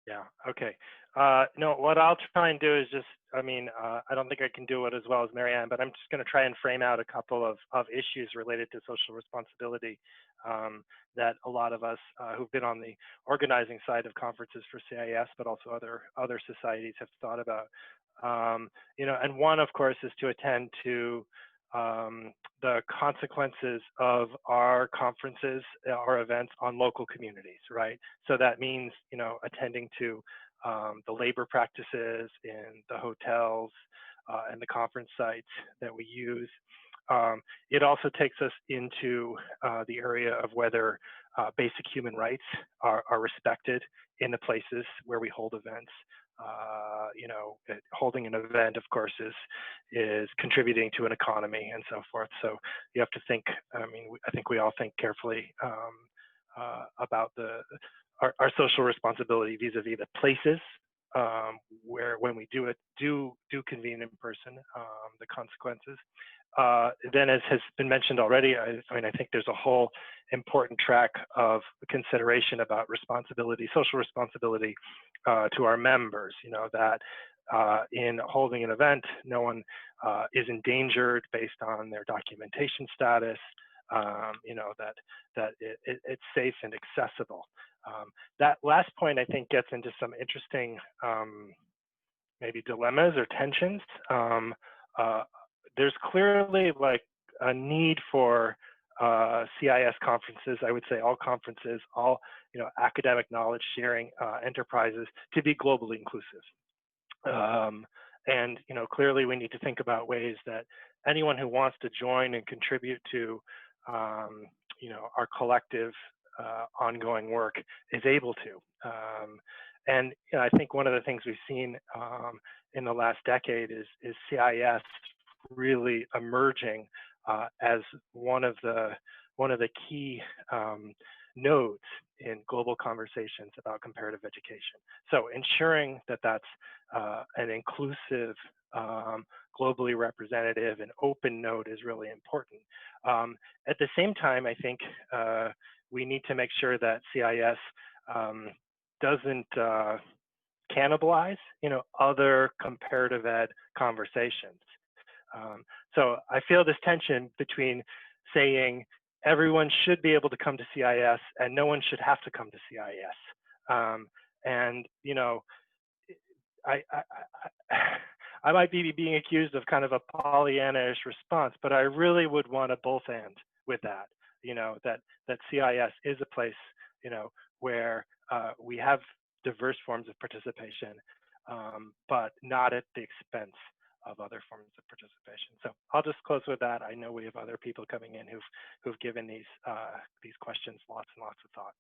Yeah. Okay. No, what I'll try and do is just, I don't think I can do it as well as Marianne, but I'm just going to try and frame out a couple of issues related to social responsibility that a lot of us who've been on the organizing side of conferences for CIES, but also other societies have thought about. And one, of course, is to attend to the consequences of our conferences, our events on local communities, right? So that means, attending to the labor practices in the hotels and the conference sites that we use. It also takes us into the area of whether basic human rights are respected in the places where we hold events. Holding an event, of course, is contributing to an economy and so forth. So you have to think. I think we all think carefully about our social responsibility vis-a-vis the places where, when we do convene in person, the consequences. Then, as has been mentioned already, I think there's a whole important track of consideration about responsibility, social responsibility to our members. That in holding an event, no one is endangered based on their documentation status. That it's safe and accessible. That last point, I think, gets into some interesting maybe dilemmas or tensions. There's clearly like a need for CIS conferences, I would say all conferences, all academic knowledge sharing enterprises to be globally inclusive. And clearly we need to think about ways that anyone who wants to join and contribute to our collective ongoing work is able to. And I think one of the things we've seen in the last decade is CIS really emerging as one of the key nodes in global conversations about comparative education. So ensuring that that's an inclusive, globally representative and open node is really important. At the same time, I think we need to make sure that CIS doesn't cannibalize, other comparative ed conversations. So I feel this tension between saying everyone should be able to come to CIS and no one should have to come to CIS. And I might be being accused of kind of a Pollyanna-ish response, but I really would want a both and with that. That CIS is a place, where we have diverse forms of participation, but not at the expense of other forms of participation. So I'll just close with that. I know we have other people coming in who've given these questions lots and lots of thought.